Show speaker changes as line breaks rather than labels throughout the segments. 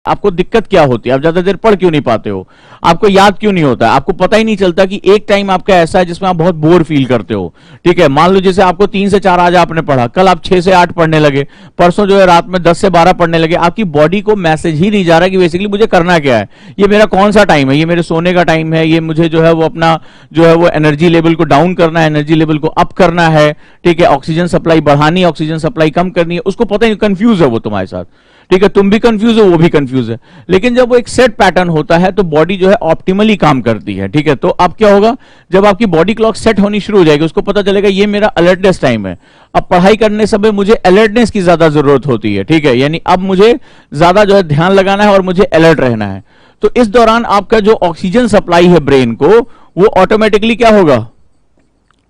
आपको दिक्कत क्या होती है, आप ज्यादा देर पढ़ क्यों नहीं पाते हो, आपको याद क्यों नहीं होता, आपको पता ही नहीं चलता कि एक टाइम आपका ऐसा है जिसमें आप बहुत बोर फील करते हो। ठीक है, मान लो जैसे आपको 3 से 4 आज आपने पढ़ा, कल आप 6 से 8 पढ़ने लगे, परसों जो है रात में 10 से 12 पढ़ने लगे, आपकी बॉडी को मैसेज ही नहीं जा रहा कि बेसिकली मुझे करना क्या है, ये मेरा कौन सा टाइम है, ये मेरे सोने का टाइम है, ये मुझे जो है वो अपना जो है वो एनर्जी लेवल को डाउन करना है, एनर्जी लेवल को अप करना है। ठीक है, ऑक्सीजन सप्लाई बढ़ानी है, ऑक्सीजन सप्लाई कम करनी है, उसको पता नहीं, कंफ्यूज है वो तुम्हारे साथ। ठीक है, तुम भी कंफ्यूज हो, वो भी कंफ्यूज है। लेकिन जब वो एक सेट पैटर्न होता है तो बॉडी जो है ऑप्टिमली काम करती है। ठीक है, तो अब क्या होगा, जब आपकी बॉडी क्लॉक सेट होनी शुरू हो जाएगी, उसको पता चलेगा ये मेरा अलर्टनेस टाइम है, अब पढ़ाई करने समय मुझे अलर्टनेस की ज्यादा जरूरत होती है। ठीक है, यानी अब मुझे ज्यादा जो है ध्यान लगाना है और मुझे अलर्ट रहना है। तो इस दौरान आपका जो ऑक्सीजन सप्लाई है ब्रेन को, वो ऑटोमेटिकली क्या होगा,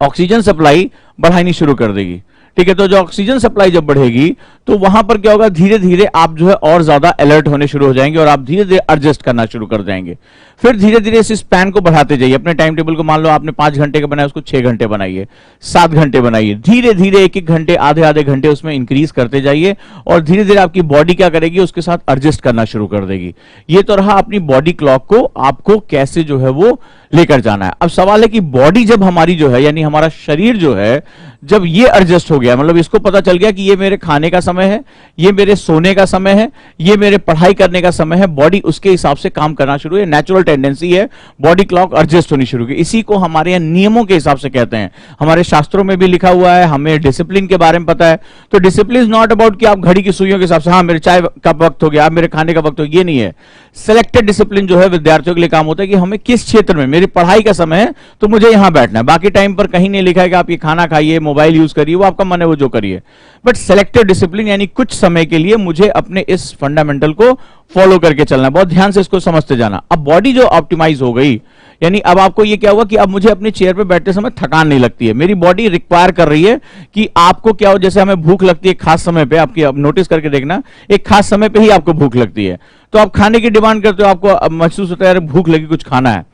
ऑक्सीजन सप्लाई बढ़ानी शुरू कर देगी। ठीक है, तो जो ऑक्सीजन सप्लाई जब बढ़ेगी तो वहां पर क्या होगा, धीरे धीरे आप जो है और ज्यादा अलर्ट होने शुरू हो जाएंगे और आप धीरे धीरे एडजस्ट करना शुरू कर जाएंगे। फिर धीरे धीरे इस स्पैन को बढ़ाते जाइए, अपने टाइम टेबल को मान लो आपने 5 घंटे का बनाया, उसको 6 घंटे बनाइए, 7 घंटे बनाइए, धीरे धीरे एक एक घंटे, आधे आधे घंटे उसमें इंक्रीज करते जाइए और धीरे धीरे आपकी बॉडी क्या करेगी, उसके साथ एडजस्ट करना शुरू कर देगी। ये तो रहा अपनी बॉडी क्लॉक को आपको कैसे जो है वो लेकर जाना है। अब सवाल है कि बॉडी जब हमारी जो है, यानी हमारा शरीर जो है, जब ये एडजस्ट हो गया, मतलब इसको पता चल गया कि ये मेरे खाने का समय है, ये मेरे सोने का समय है, ये मेरे पढ़ाई करने का समय है, बॉडी उसके हिसाब से काम करना शुरू है, नेचुरल टेंडेंसी है, बॉडी क्लॉक एडजस्ट होनी शुरू की। इसी को हमारे यहाँ नियमों के हिसाब से कहते हैं, हमारे शास्त्रों में भी लिखा हुआ है, हमें डिसिप्लिन के बारे में पता है। तो डिसिप्लिन इज नॉट अबाउट कि आप घड़ी की सुइयों के हिसाब से, हाँ मेरे चाय का वक्त हो गया, मेरे खाने का वक्त हो गया, ये नहीं है। सिलेक्टेड डिसिप्लिन जो है विद्यार्थियों के लिए काम होता है कि हमें किस क्षेत्र में, मेरी पढ़ाई का समय है तो मुझे यहां बैठना है, बाकी टाइम पर कहीं नहीं लिखा है कि आप ये खाना खाइए, मोबाइल यूज करिए, वो आपका मन है वो जो करिए। बट सिलेक्टेड डिसिप्लिन यानी कुछ समय के लिए मुझे अपने इस फंडामेंटल को फॉलो करके चलना है, बहुत ध्यान से इसको समझते जाना। अब बॉडी जो ऑप्टिमाइज हो गई, यानी अब आपको ये क्या हुआ कि अब मुझे अपनी चेयर पे बैठते समय थकान नहीं लगती है, मेरी बॉडी रिक्वायर कर रही है कि आपको क्या हो, जैसे हमें भूख लगती है खास समय पे, आपकी अब नोटिस करके देखना, एक खास समय पे ही आपको भूख लगती है, तो आप खाने की डिमांड करते हो, आपको महसूस होता है यार भूख लगी, कुछ खाना है।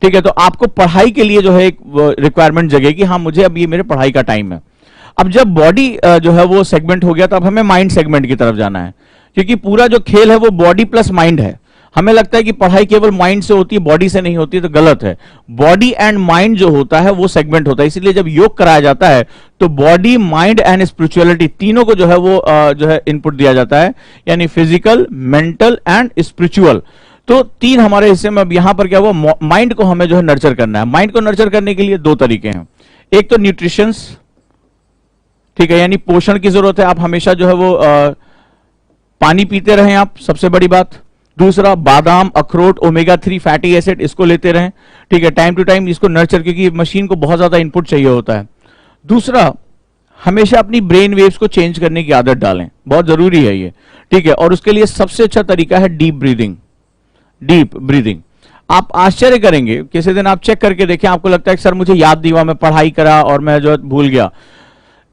ठीक है, तो आपको पढ़ाई के लिए जो है एक रिक्वायरमेंट जगेगी, हाँ मुझे अब ये मेरे पढ़ाई का टाइम है। अब जब बॉडी जो है वो सेगमेंट हो गया, तो अब हमें माइंड सेगमेंट की तरफ जाना है, क्योंकि पूरा जो खेल है वो बॉडी प्लस माइंड है। हमें लगता है कि पढ़ाई केवल माइंड से होती है, बॉडी से नहीं होती है, तो गलत है। बॉडी एंड माइंड जो होता है वो सेगमेंट होता है, इसलिए जब योग कराया जाता है तो बॉडी, माइंड एंड स्पिरिचुअलिटी तीनों को जो है वो जो है इनपुट दिया जाता है, यानी फिजिकल, मेंटल एंड स्पिरिचुअल। तो 3 हमारे हिस्से में। अब यहां पर क्या हुआ, माइंड को हमें जो है नर्चर करना है। माइंड को नर्चर करने के लिए 2 तरीके हैं, एक तो न्यूट्रिशंस, ठीक है, यानी पोषण की जरूरत है, आप हमेशा जो है वो पानी पीते रहें आप, सबसे बड़ी बात। दूसरा, बादाम, अखरोट, ओमेगा 3 फैटी एसिड, इसको लेते रहें। ठीक है, टाइम टू टाइम इसको नर्चर, क्योंकि मशीन को बहुत ज्यादा इनपुट चाहिए होता है। दूसरा, हमेशा अपनी ब्रेन वेव्स को चेंज करने की आदत डालें, बहुत जरूरी है ये। ठीक है, और उसके लिए सबसे अच्छा तरीका है डीप ब्रीदिंग। डीप ब्रीदिंग, आप आश्चर्य करेंगे, किसी दिन आप चेक करके देखें, आपको लगता है कि सर मुझे याद नहीं हुआ, मैं पढ़ाई करा और मैं जो भूल गया।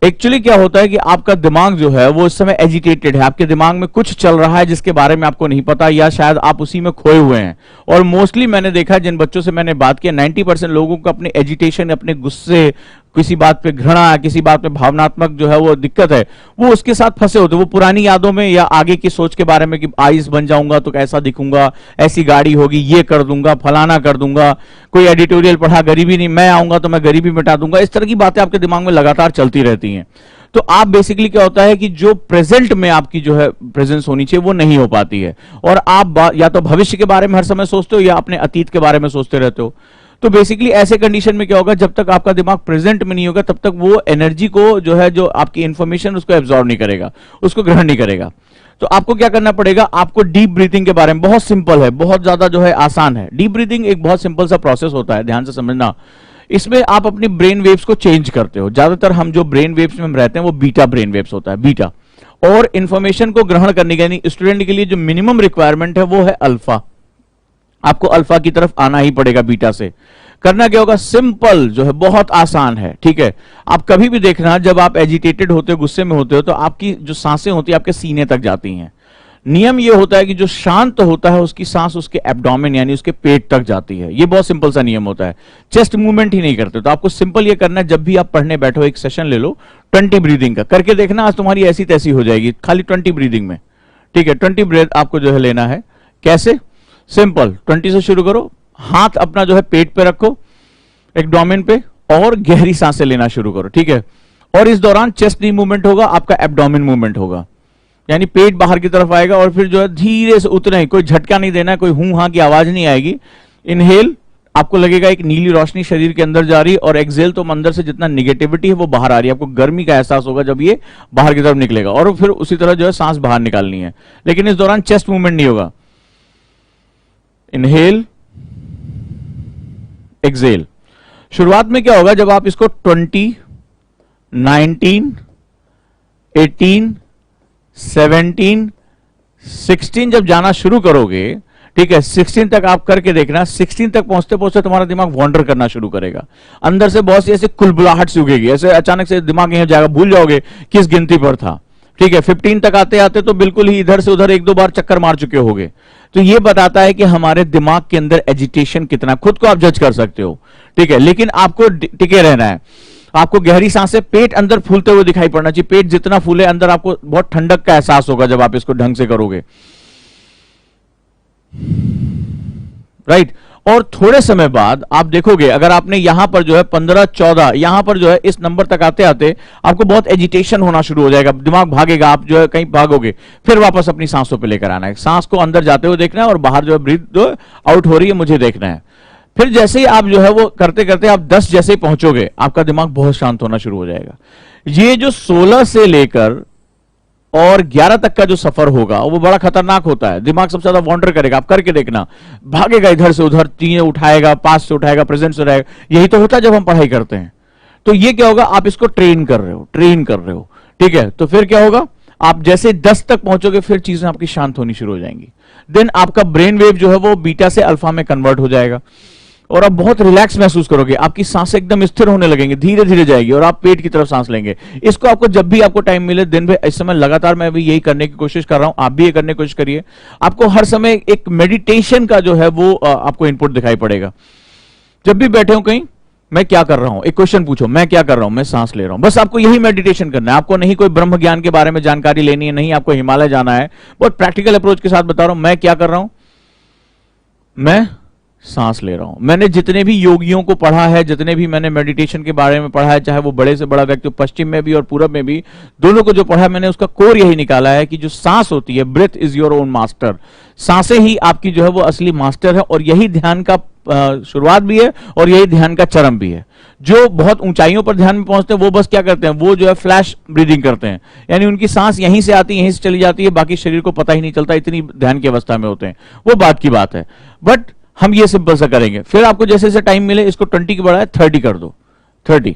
एक्चुअली क्या होता है कि आपका दिमाग जो है वो इस समय एजिटेटेड है, आपके दिमाग में कुछ चल रहा है जिसके बारे में आपको नहीं पता, या शायद आप उसी में खोए हुए हैं। और मोस्टली मैंने देखा, जिन बच्चों से मैंने बात किया, 90% लोगों को अपने एजिटेशन, अपने गुस्से, किसी बात पे घृणा, किसी बात पे भावनात्मक जो है वो दिक्कत है, वो उसके साथ फंसे होते, वो पुरानी यादों में या आगे की सोच के बारे में कि आईएएस बन जाऊंगा तो कैसा दिखूंगा, ऐसी गाड़ी होगी, ये कर दूंगा, फलाना कर दूंगा, कोई एडिटोरियल पढ़ा, गरीबी नहीं, मैं आऊंगा तो मैं गरीबी मिटा दूंगा, इस तरह की बातें आपके दिमाग में लगातार चलती रहती हैं। तो आप बेसिकली क्या होता है कि जो प्रेजेंट में आपकी जो है प्रेजेंस होनी चाहिए वो नहीं हो पाती है, और आप या तो भविष्य के बारे में हर समय सोचते हो या अपने अतीत के बारे में सोचते रहते हो। तो बेसिकली ऐसे कंडीशन में क्या होगा, जब तक आपका दिमाग प्रेजेंट में नहीं होगा तब तक वो एनर्जी को जो है, जो आपकी इंफॉर्मेशन उसको एब्जॉर्ब नहीं करेगा, उसको ग्रहण नहीं करेगा। तो आपको क्या करना पड़ेगा, आपको डीप ब्रीथिंग के बारे में, बहुत सिंपल है, बहुत ज्यादा जो है आसान है। डीप ब्रीथिंग एक बहुत सिंपल सा प्रोसेस होता है, ध्यान से समझना। इसमें आप अपनी ब्रेन वेव्स को चेंज करते हो। ज्यादातर हम जो ब्रेन वेव्स में हम रहते हैं वो बीटा ब्रेन वेव्स होता है, बीटा। और इंफॉर्मेशन को ग्रहण करने के यानी स्टूडेंट के लिए जो मिनिमम रिक्वायरमेंट है वो है अल्फा। आपको अल्फा की तरफ आना ही पड़ेगा बीटा से। करना क्या होगा, सिंपल जो है, बहुत आसान है। ठीक है, आप कभी भी देखना, जब आप एजिटेटेड होते हो, गुस्से में होते हो, तो आपकी जो सांसें होती है आपके सीने तक जाती हैं। नियम ये होता है कि जो शांत होता है उसकी सांस उसके एब्डोमेन यानी उसके पेट तक जाती है। ये बहुत सिंपल सा नियम होता है, चेस्ट मूवमेंट ही नहीं करते। तो आपको सिंपल ये करना है, जब भी आप पढ़ने बैठो एक सेशन ले लो 20 ब्रीदिंग का, करके देखना, आज तुम्हारी ऐसी तैसी हो जाएगी खाली 20 ब्रीदिंग में। ठीक है, 20 ब्रेथ आपको जो है लेना है। कैसे? सिंपल, 20 से शुरू करो। हाथ अपना जो है पेट पे रखो, एब्डोमेन पे, और गहरी सांसें लेना शुरू करो, ठीक है। और इस दौरान चेस्ट नहीं मूवमेंट होगा, आपका एब्डोमेन मूवमेंट होगा, यानी पेट बाहर की तरफ आएगा। और फिर जो है धीरे से उतना ही, कोई झटका नहीं देना है, कोई हूं हां की आवाज नहीं आएगी। इनहेल, आपको लगेगा एक नीली रोशनी शरीर के अंदर जा रही है, और एक्सेल तो अंदर से जितना निगेटिविटी है वो बाहर आ रही है। आपको गर्मी का एहसास होगा जब ये बाहर की तरफ निकलेगा, और फिर उसी तरह जो है सांस बाहर निकालनी है, लेकिन इस दौरान चेस्ट मूवमेंट नहीं होगा। Inhale, exhale. शुरुआत में क्या होगा, जब आप इसको 20, 19, 18, 17, 16 जब जाना शुरू करोगे, ठीक है, 16 तक आप करके देखना। 16 तक पहुंचते पहुंचते तुम्हारा दिमाग वॉन्डर करना शुरू करेगा, अंदर से बहुत सी ऐसे कुलबुलाहट सी उगेगी, ऐसे अचानक से दिमाग यहां जाएगा, भूल जाओगे किस गिनती पर था, ठीक है। 15 तक आते आते तो बिल्कुल ही इधर से उधर एक दो बार चक्कर मार चुके होगे। तो ये बताता है कि हमारे दिमाग के अंदर एजिटेशन कितना, खुद को आप जज कर सकते हो, ठीक है। लेकिन आपको टिके रहना है, आपको गहरी सांसें, पेट अंदर फूलते हुए दिखाई पड़ना चाहिए। पेट जितना फूले, अंदर आपको बहुत ठंडक का एहसास होगा जब आप इसको ढंग से करोगे, राइट। और थोड़े समय बाद आप देखोगे, अगर आपने यहां पर जो है 15, 14, यहां पर जो है इस नंबर तक आते आते आपको बहुत एजिटेशन होना शुरू हो जाएगा, दिमाग भागेगा, आप जो है कहीं भागोगे। फिर वापस अपनी सांसों पे लेकर आना है, सांस को अंदर जाते हुए देखना है, और बाहर जो है ब्रीथ जो आउट हो रही है मुझे देखना है। फिर जैसे ही आप जो है वो करते करते आप 10 जैसे ही पहुंचोगे, आपका दिमाग बहुत शांत होना शुरू हो जाएगा। ये जो 16 से लेकर और 11 तक का जो सफर होगा वो बड़ा खतरनाक होता है। दिमाग सबसे ज्यादा वॉन्डर करेगा, आप करके देखना, भागेगा इधर से उधर, चीजें उठाएगा, पास से उठाएगा, प्रेजेंट से रहेगा। यही तो होता है जब हम पढ़ाई करते हैं। तो ये क्या होगा, आप इसको ट्रेन कर रहे हो, ठीक है। तो फिर क्या होगा, आप जैसे 10 तक पहुंचोगे फिर चीजें आपकी शांत होनी शुरू हो जाएंगी। देन आपका ब्रेन वेव जो है वो बीटा से अल्फा में कन्वर्ट हो जाएगा, और आप बहुत रिलैक्स महसूस करोगे, आपकी सांसें एकदम स्थिर होने लगेंगी, धीरे धीरे जाएगी, और आप पेट की तरफ सांस लेंगे। इसको आपको जब भी आपको टाइम मिले दिन भर, इस समय लगातार मैं भी यही करने की कोशिश कर रहा हूं, आप भी ये करने की कोशिश करिए। आपको हर समय एक मेडिटेशन का जो है वो आपको इनपुट दिखाई पड़ेगा। जब भी बैठे हो कहीं, मैं क्या कर रहा हूं, एक क्वेश्चन पूछो, मैं क्या कर रहा हूं, मैं सांस ले रहा हूं, बस आपको यही मेडिटेशन करना है। आपको नहीं कोई ब्रह्म ज्ञान के बारे में जानकारी लेनी है, नहीं आपको हिमालय जाना है, बहुत प्रैक्टिकल अप्रोच के साथ बता रहा हूं। मैं क्या कर रहा हूं, मैं सांस ले रहा हूं। मैंने जितने भी योगियों को पढ़ा है, जितने भी मैंने मेडिटेशन के बारे में पढ़ा है, चाहे वो बड़े से बड़ा व्यक्ति पश्चिम में भी और पूरब में भी, दोनों को जो पढ़ा है, मैंने उसका कोर यही निकाला है कि जो सांस होती है, breath is your own master. सांसें ही आपकी जो है वो असली मास्टर है, और यही ध्यान का शुरुआत भी है और यही ध्यान का चरम भी है। जो बहुत ऊंचाइयों पर ध्यान में पहुंचते हैं वो बस क्या करते हैं, वो जो है फ्लैश ब्रीदिंग करते हैं, यानी उनकी सांस यहीं से आती है यहीं से चली जाती है, बाकी शरीर को पता ही नहीं चलता, इतनी ध्यान की अवस्था में होते हैं, वो बात की बात है। बट हम ये सिंपल सा करेंगे। फिर आपको जैसे जैसे टाइम मिले, इसको 20 की बढ़ाए 30 कर दो, 30,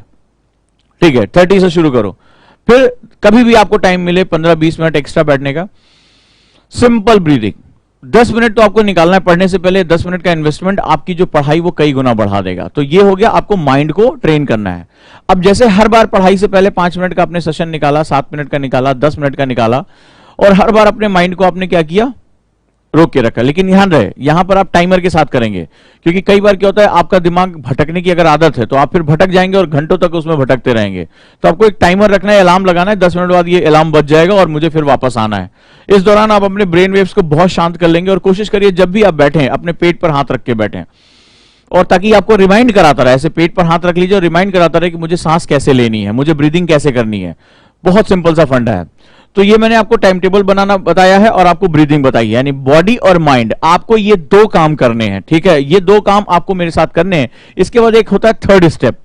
ठीक है, 30 से शुरू करो। फिर कभी भी आपको टाइम मिले 15-20 मिनट एक्स्ट्रा बैठने का, सिंपल ब्रीदिंग। 10 मिनट तो आपको निकालना है पढ़ने से पहले। 10 मिनट का इन्वेस्टमेंट आपकी जो पढ़ाई वो कई गुना बढ़ा देगा। तो ये हो गया, आपको माइंड को ट्रेन करना है। अब जैसे हर बार पढ़ाई से पहले 5 मिनट का आपने सेशन निकाला, 7 मिनट का निकाला, 10 मिनट का निकाला, और हर बार अपने माइंड को आपने क्या किया, रोक के रखा। लेकिन ध्यान रहे, यहां पर आप टाइमर के साथ करेंगे, क्योंकि कई बार क्या होता है, आपका दिमाग भटकने की अगर आदत है तो आप फिर भटक जाएंगे और घंटों तक उसमें भटकते रहेंगे। तो आपको एक टाइमर रखना है, अलार्म लगाना है, 10 मिनट बाद ये अलार्म बज जाएगा और मुझे फिर वापस आना है। इस दौरान आप अपने ब्रेन वेव्स को बहुत शांत कर लेंगे, और कोशिश करिए जब भी आप बैठें अपने पेट पर हाथ रख के बैठें, और ताकि आपको रिमाइंड कराता रहे, ऐसे पेट पर हाथ रख लीजिए और रिमाइंड कराता रहे कि मुझे सांस कैसे लेनी है, मुझे ब्रीदिंग कैसे करनी है। बहुत सिंपल सा फंडा है। तो ये मैंने आपको टाइम टेबल बनाना बताया है और आपको ब्रीदिंग बताई है, यानी बॉडी और माइंड, आपको ये 2 काम करने हैं, ठीक है। ये 2 काम आपको मेरे साथ करने हैं। इसके बाद एक होता है थर्ड स्टेप।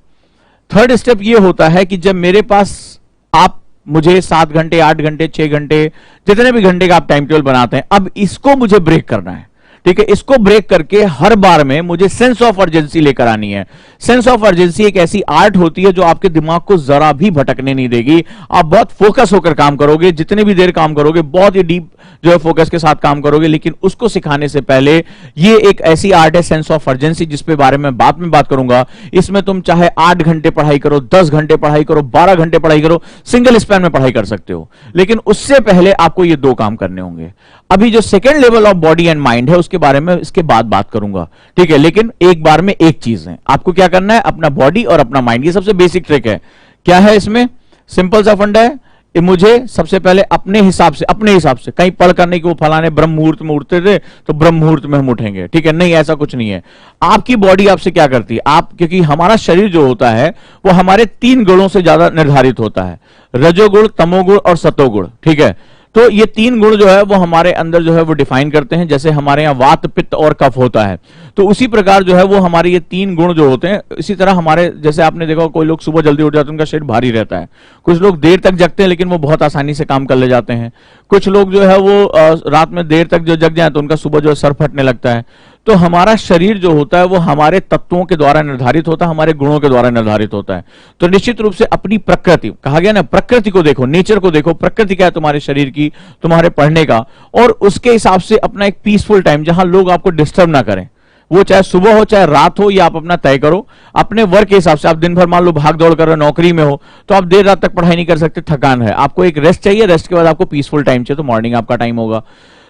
थर्ड स्टेप ये होता है कि जब मेरे पास आप मुझे 7 घंटे, 8 घंटे, 6 घंटे, जितने भी घंटे का आप टाइम टेबल बनाते हैं, अब इसको मुझे ब्रेक करना है, ठीक है। इसको ब्रेक करके हर बार में मुझे सेंस ऑफ अर्जेंसी लेकर आनी है। सेंस ऑफ अर्जेंसी एक ऐसी आर्ट होती है जो आपके दिमाग को जरा भी भटकने नहीं देगी। आप बहुत फोकस होकर काम करोगे, जितने भी देर काम करोगे बहुत ही डीप जो है फोकस के साथ काम करोगे। लेकिन उसको सिखाने से पहले ये एक ऐसी आर्ट है सेंस ऑफ अर्जेंसी, जिसपे बारे में बाद में बात करूंगा। इसमें तुम चाहे 8 घंटे पढ़ाई करो, 10 घंटे पढ़ाई करो, 12 घंटे पढ़ाई करो, सिंगल स्पैन में पढ़ाई कर सकते हो। लेकिन उससे पहले आपको ये 2 काम करने होंगे। अभी जो second level of body and mind है उसके बारे में इसके बाद बात करूंगा, ठीक है। लेकिन एक बार में एक चीज है, आपको क्या करना है, अपना बॉडी और अपना माइंड, ये सबसे बेसिक ट्रिक है। क्या है इसमें, सिंपल सा फंडा है। मुझे सबसे पहले अपने हिसाब से कहीं पढ़ करने की वो फलाने ब्रह्म मुहूर्त में उठते थे तो ब्रह्म मुहूर्त में हम उठेंगे, ठीक है, नहीं, ऐसा कुछ नहीं है। आपकी बॉडी आपसे क्या करती है, आप, क्योंकि हमारा शरीर जो होता है वो हमारे 3 गुणों से ज्यादा निर्धारित होता है, रजोगुण, तमोगुण और सतोगुण, ठीक है। तो ये 3 गुण जो है वो हमारे अंदर जो है वो डिफाइन करते हैं। जैसे हमारे यहाँ वात, पित्त और कफ होता है, तो उसी प्रकार जो है वो हमारे ये 3 गुण जो होते हैं, इसी तरह हमारे, जैसे आपने देखा कोई लोग सुबह जल्दी उठ जाते हैं, उनका शरीर भारी रहता है, कुछ लोग देर तक जगते हैं लेकिन वो बहुत आसानी से काम कर ले जाते हैं, कुछ लोग जो है वो रात में देर तक जो जग जाए तो उनका सुबह जो है सर फटने लगता है। तो हमारा शरीर जो होता है वो हमारे तत्वों के द्वारा निर्धारित होता है, हमारे गुणों के द्वारा निर्धारित होता है। तो निश्चित रूप से अपनी प्रकृति, कहा गया ना, प्रकृति को देखो, नेचर को देखो, प्रकृति क्या है तुम्हारे शरीर की, तुम्हारे पढ़ने का, और उसके हिसाब से अपना एक पीसफुल टाइम, जहां लोग आपको डिस्टर्ब ना करें, वो चाहे सुबह हो चाहे रात हो, या आप अपना तय करो अपने वर्क के हिसाब से। आप दिन भर मान लो भाग दौड़ कर रहे हो, नौकरी में हो, तो आप देर रात तक पढ़ाई नहीं कर सकते, थकान है, आपको एक रेस्ट चाहिए, रेस्ट के बाद आपको पीसफुल टाइम चाहिए, तो मॉर्निंग आपका टाइम होगा।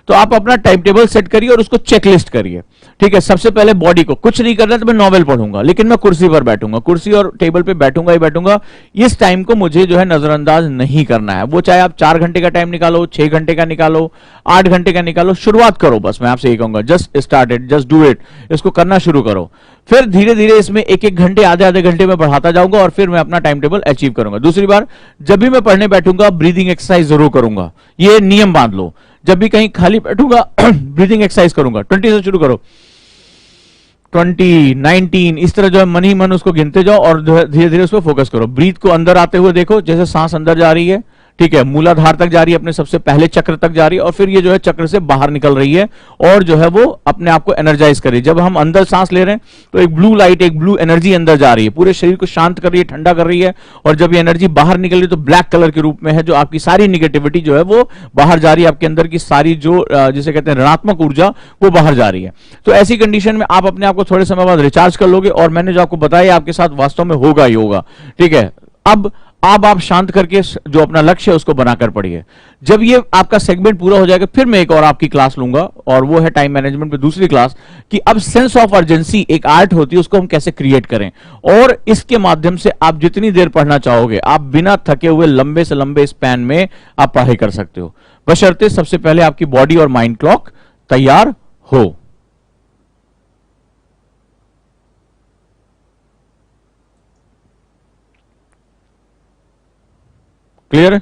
तो आप अपना टाइम टेबल सेट करिए और उसको चेकलिस्ट करिए, ठीक है। सबसे पहले बॉडी को कुछ नहीं करना है तो मैं नॉवेल पढ़ूंगा, लेकिन मैं कुर्सी पर बैठूंगा, कुर्सी और टेबल पे बैठूंगा ही बैठूंगा। इस टाइम को मुझे जो है नजरअंदाज नहीं करना है। वो चाहे आप 4 घंटे का टाइम निकालो, 6 घंटे का निकालो, 8 घंटे का निकालो, शुरुआत करो। बस मैं आपसे यही कहूंगा, just start it, just do it, इसको करना शुरू करो। फिर धीरे धीरे इसमें 1-1 घंटे, आधे घंटे में बढ़ाता जाऊंगा और फिर मैं अपना टाइम टेबल अचीव करूंगा। दूसरी बार, जब भी मैं पढ़ने बैठूंगा ब्रीदिंग एक्सरसाइज जरूर करूंगा, ये नियम बांध लो। जब भी कहीं खाली बैठूंगा ब्रीदिंग एक्सरसाइज करूंगा, 20 से शुरू करो, 20, 19, इस तरह जो है मन ही मन उसको गिनते जाओ और धीरे धीरे उस पर फोकस करो। ब्रीथ को अंदर आते हुए देखो, जैसे सांस अंदर जा रही है, ठीक है, मूलाधार तक जा रही है, अपने सबसे पहले चक्र तक जा रही है, और फिर ये जो है चक्र से बाहर निकल रही है और जो है वो अपने आप को एनर्जाइज कर रही है। जब हम अंदर सांस ले रहे हैं तो एक ब्लू लाइट, एक ब्लू एनर्जी अंदर जा रही है, पूरे शरीर को शांत कर रही है, ठंडा कर रही है, और जब ये एनर्जी बाहर निकल रही है तो ब्लैक कलर के रूप में है, जो आपकी सारी निगेटिविटी जो है वो बाहर जा रही है, आपके अंदर की सारी जो जिसे कहते हैं ऋणात्मक ऊर्जा, वो बाहर जा रही है। तो ऐसी कंडीशन में आप अपने आप को थोड़े समय बाद रिचार्ज कर लोगे, और मैंने जो आपको बताया आपके साथ वास्तव में होगा ही होगा, ठीक है। अब आप शांत करके जो अपना लक्ष्य है उसको बनाकर पढ़िए। जब ये आपका सेगमेंट पूरा हो जाएगा फिर मैं एक और आपकी क्लास लूंगा, और वो है टाइम मैनेजमेंट पे दूसरी क्लास, कि अब सेंस ऑफ अर्जेंसी एक आर्ट होती है, उसको हम कैसे क्रिएट करें, और इसके माध्यम से आप जितनी देर पढ़ना चाहोगे आप बिना थके हुए लंबे से लंबे स्पैन में आप पढ़ाई कर सकते हो, बशर्ते सबसे पहले आपकी बॉडी और माइंड क्लॉक तैयार हो। क्लियर है?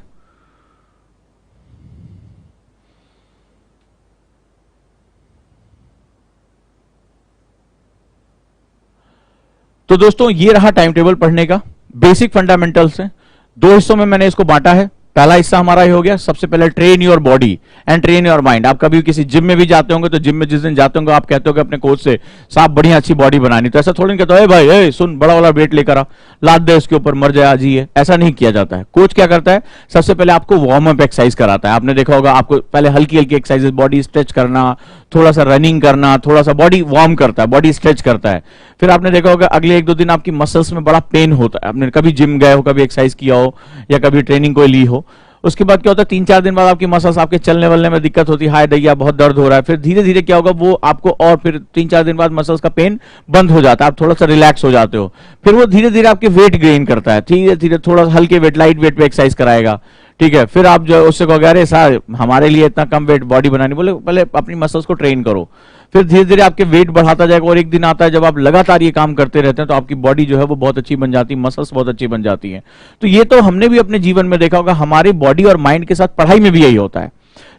तो दोस्तों ये रहा टाइम टेबल पढ़ने का, बेसिक फंडामेंटल्स है। 2 हिस्सों में मैंने इसको बांटा है। पहला हिस्सा हमारा ही हो गया, सबसे पहले train your body and train your mind. आप कभी किसी जिम में भी जाते होंगे तो जिम में जिस दिन जाते होंगे आप कहते हो अपने कोच से, साहब बढ़िया अच्छी बॉडी बनानी, तो ऐसा थोड़ी नहीं कहता है भाई ए सुन बड़ा वाला वेट लेकर आ, लाद दे उसके ऊपर, मर जाए आज ही है, ऐसा नहीं किया जाता है। कोच क्या करता है, सबसे पहले आपको वार्म अप एक्सरसाइज कराता है। आपने देखा होगा, आपको पहले हल्की हल्की एक्सरसाइज, बॉडी स्ट्रेच करना, थोड़ा सा रनिंग करना, थोड़ा सा बॉडी वार्म करता है, बॉडी स्ट्रेच करता है। फिर आपने देखा होगा अगले 1-2 दिन आपकी मसल्स में बड़ा पेन होता है। आपने कभी जिम गए हो, कभी एक्सरसाइज किया हो, या कभी ट्रेनिंग कोई ली हो, उसके बाद क्या होता है 3-4 दिन बाद आपकी मसल्स, आपके चलने वलने में दिक्कत होती है, हाय दैया बहुत दर्द हो रहा है। फिर धीरे धीरे क्या होगा, वो आपको, और फिर 3-4 दिन बाद मसल्स का पेन बंद हो जाता है, आप थोड़ा सा रिलैक्स हो जाते हो। फिर वो धीरे धीरे आपके वेट गेन करता है, धीरे धीरे थोड़ा हल्के वेट, लाइट वेट पे एक्सरसाइज कराएगा, ठीक है। फिर आप जो उससे कहोगे अरे सर हमारे लिए इतना कम वेट बॉडी बनानी, बोले पहले अपनी मसल्स को ट्रेन करो। फिर धीरे धीरे आपके वेट बढ़ाता जाएगा, और एक दिन आता है जब आप लगातार ये काम करते रहते हैं तो आपकी बॉडी जो है वो बहुत अच्छी बन जाती है, मसल्स बहुत अच्छी बन जाती है। तो ये तो हमने भी अपने जीवन में देखा होगा, हमारी बॉडी और माइंड के साथ पढ़ाई में भी यही होता है।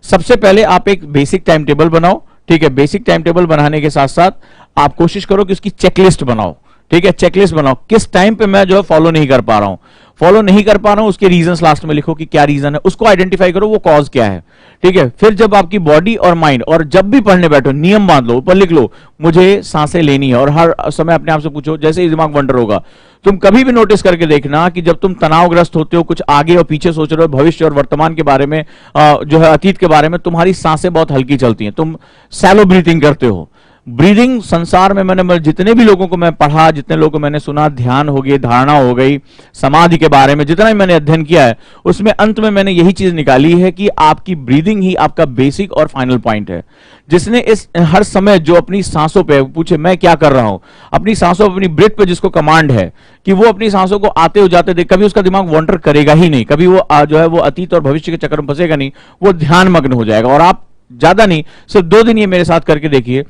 सबसे पहले आप एक बेसिक टाइम टेबल बनाओ, ठीक है। बेसिक टाइम टेबल बनाने के साथ साथ आप कोशिश करो कि उसकी चेकलिस्ट बनाओ, ठीक है। चेकलिस्ट बनाओ, किस टाइम पे मैं जो है फॉलो नहीं कर पा रहा हूं, उसके रीजंस लास्ट में लिखो कि क्या रीजन है, उसको आइडेंटिफाई करो, वो कॉज क्या है, ठीक है। फिर जब आपकी बॉडी और माइंड, और जब भी पढ़ने बैठो नियम बांध लो, ऊपर लिख लो मुझे सांसें लेनी है, और हर समय अपने आप से पूछो, जैसे ही दिमाग वंडर होगा, तुम कभी भी नोटिस करके देखना कि जब तुम तनावग्रस्त होते हो, कुछ आगे और पीछे सोच रहे हो, भविष्य और वर्तमान के बारे में, जो है अतीत के बारे में, तुम्हारी सांसें बहुत हल्की चलती हैं, तुम सैलो ब्रीथिंग करते हो। ब्रीदिंग संसार में मैंने जितने भी लोगों को मैं पढ़ा, जितने लोगों को मैंने सुना, ध्यान हो गई, धारणा हो गई, समाधि के बारे में जितना भी मैंने अध्ययन किया है, उसमें अंत में मैंने यही चीज निकाली है कि आपकी ब्रीदिंग ही आपका बेसिक और फाइनल पॉइंट है। जिसने इस हर समय जो अपनी सांसों पे पूछे मैं क्या कर रहा हूं, अपनी सांसों अपनी ब्रीथ पे जिसको कमांड है कि वो अपनी सांसों को आते हो जाते देख, कभी उसका दिमाग वॉन्डर करेगा ही नहीं, कभी वो जो है वो अतीत और भविष्य के चक्कर में फंसेगा नहीं, वो ध्यान मग्न हो जाएगा। और आप ज्यादा नहीं, सिर्फ 2 दिन ये मेरे साथ करके देखिए,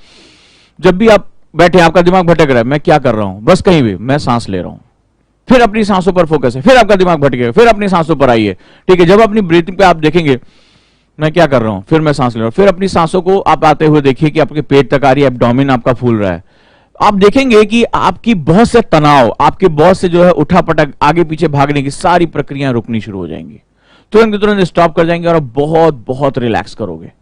जब भी आप बैठे आपका दिमाग भटक रहा है, मैं क्या कर रहा हूं, बस कहीं भी मैं सांस ले रहा हूं, फिर अपनी सांसों पर फोकस है, फिर आपका दिमाग भटकेगा, फिर अपनी सांसों पर आइए, ठीक है। जब अपनी ब्रीथिंग पे आप देखेंगे मैं क्या कर रहा हूं, फिर मैं सांस ले रहा हूं, फिर अपनी सांसों को आप आते हुए देखिए कि आपके पेट तक आ रही है, एब्डोमेन आपका फूल रहा है। आप देखेंगे कि आपकी बहुत से तनाव, आपके बहुत से जो है उठापटक, आगे पीछे भागने की सारी प्रक्रियाएं रुकनी शुरू हो जाएंगी, तुरंत तुरंत स्टॉप कर जाएंगे और आप बहुत बहुत रिलैक्स करोगे।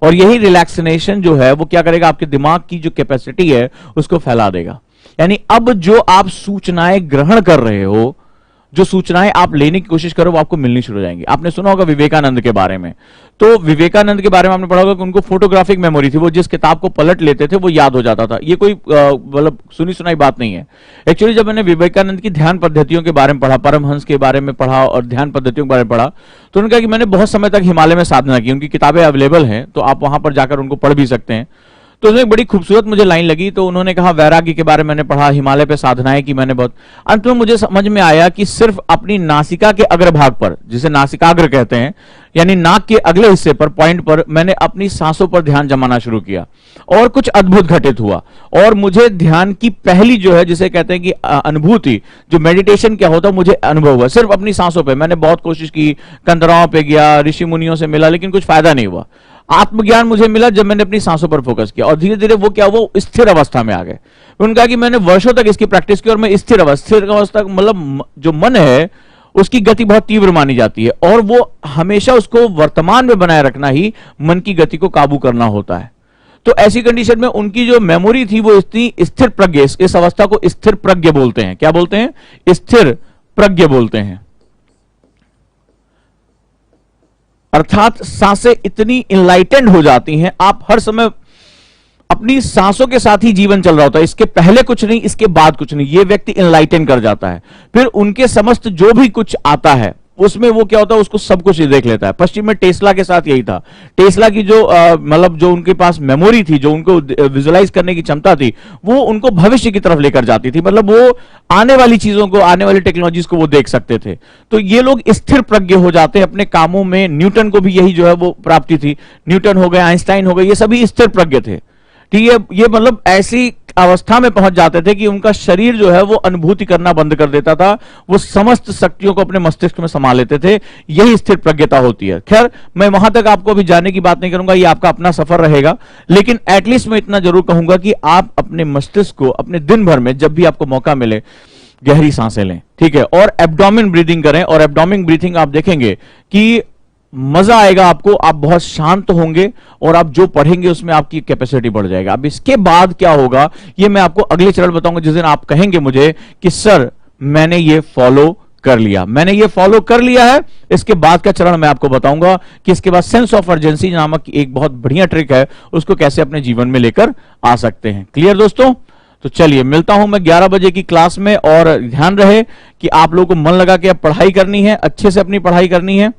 और यही रिलैक्सेशन जो है वो क्या करेगा, आपके दिमाग की जो कैपेसिटी है उसको फैला देगा। यानी अब जो आप सूचनाएं ग्रहण कर रहे हो, जो सूचनाएं आप लेने की कोशिश करो, वो आपको मिलनी शुरू हो जाएंगी। आपने सुना होगा विवेकानंद के बारे में, तो विवेकानंद के बारे में आपने पढ़ा होगा कि उनको फोटोग्राफिक मेमोरी थी, वो जिस किताब को पलट लेते थे वो याद हो जाता था। ये कोई मतलब सुनी सुनाई बात नहीं है। एक्चुअली जब मैंने विवेकानंद की ध्यान पद्धतियों के बारे में पढ़ा, परमहंस के बारे में पढ़ा और ध्यान पद्धतियों के बारे में पढ़ा, तो उन्होंने कहा कि मैंने बहुत समय तक हिमालय में साधना की, उनकी किताबें अवेलेबल हैं, तो आप वहां पर जाकर उनको पढ़ भी सकते हैं। तो उसमें एक बड़ी खूबसूरत मुझे लाइन लगी, तो उन्होंने कहा वैराग्य के बारे में मैंने पढ़ा, हिमालय पे साधनाएं की मैंने बहुत, अंत में मुझे समझ में आया कि सिर्फ अपनी नासिका के अग्रभाग पर, जिसे नासिकाग्र कहते हैं, यानी नाक के अगले हिस्से पर, पॉइंट पर मैंने अपनी सांसों पर ध्यान जमाना शुरू किया और कुछ अद्भुत घटित हुआ। और मुझे ध्यान की पहली जो है जिसे कहते हैं कि अनुभूति, जो मेडिटेशन क्या होता है, मुझे अनुभव हुआ सिर्फ अपनी सांसों पे। मैंने बहुत कोशिश की, कंदराओं पे गया, ऋषि मुनियों से मिला, लेकिन कुछ फायदा नहीं हुआ। आत्मज्ञान मुझे मिला जब मैंने अपनी सांसों पर फोकस किया, और धीरे धीरे वो क्या, वो स्थिर अवस्था में आ गए। उन्होंने कहा कि मैंने वर्षों तक इसकी प्रैक्टिस की और मैं स्थिर अवस्था मतलब जो मन है उसकी गति बहुत तीव्र मानी जाती है, और वो हमेशा उसको वर्तमान में बनाए रखना ही मन की गति को काबू करना होता है। तो ऐसी कंडीशन में उनकी जो मेमोरी थी वो इतनी स्थिर प्रज्ञ, इस अवस्था को स्थिर प्रज्ञ बोलते हैं। क्या बोलते हैं? स्थिर प्रज्ञ बोलते हैं। अर्थात सांसें इतनी इनलाइटेंड हो जाती हैं, आप हर समय अपनी सांसों के साथ ही जीवन चल रहा होता है, इसके पहले कुछ नहीं, इसके बाद कुछ नहीं। ये व्यक्ति इनलाइटन कर जाता है, फिर उनके समस्त जो भी कुछ आता है उसमें वो क्या होता है, उसको सब कुछ देख लेता है। पश्चिम में टेस्ला के साथ यही था। टेस्ला की जो मतलब जो उनके पास मेमोरी थी, जो उनको विजुलाइज करने की क्षमता थी, वो उनको भविष्य की तरफ लेकर जाती थी। मतलब वो आने वाली चीजों को, आने वाली टेक्नोलॉजीज को वो देख सकते थे। तो ये लोग स्थिर प्रज्ञ हो जाते हैं अपने कामों में। न्यूटन को भी यही जो है वो प्राप्ति थी। न्यूटन हो गए, आइंस्टाइन हो गए, ये सभी स्थिर प्रज्ञ थे। ठीक है, ये मतलब ऐसी अवस्था में पहुंच जाते थे कि उनका शरीर जो है वो अनुभूति करना बंद कर देता था, वो समस्त शक्तियों को अपने मस्तिष्क में समा लेते थे। यही स्थिर प्रज्ञता होती है। खैर, मैं वहां तक आपको अभी जाने की बात नहीं करूंगा, ये आपका अपना सफर रहेगा, लेकिन एटलीस्ट मैं इतना जरूर कहूंगा कि आप अपने मस्तिष्क को अपने दिन भर में जब भी आपको मौका मिले गहरी सांसें लें, ठीक है, और एब्डोमेन ब्रीथिंग करें। और एब्डोमेन ब्रीथिंग आप देखेंगे कि मजा आएगा आपको, आप बहुत शांत होंगे और आप जो पढ़ेंगे उसमें आपकी कैपेसिटी बढ़ जाएगा। अब इसके बाद क्या होगा ये मैं आपको अगले चरण बताऊंगा, जिस दिन आप कहेंगे मुझे कि सर मैंने ये फॉलो कर लिया, मैंने ये फॉलो कर लिया है। इसके बाद का चरण मैं आपको बताऊंगा कि इसके बाद सेंस ऑफ अर्जेंसी नामक एक बहुत बढ़िया ट्रिक है, उसको कैसे अपने जीवन में लेकर आ सकते हैं। क्लियर दोस्तों? तो चलिए मिलता हूं मैं 11 बजे की क्लास में, और ध्यान रहे कि आप लोगों को मन लगा के अब पढ़ाई करनी है, अच्छे से अपनी पढ़ाई करनी है।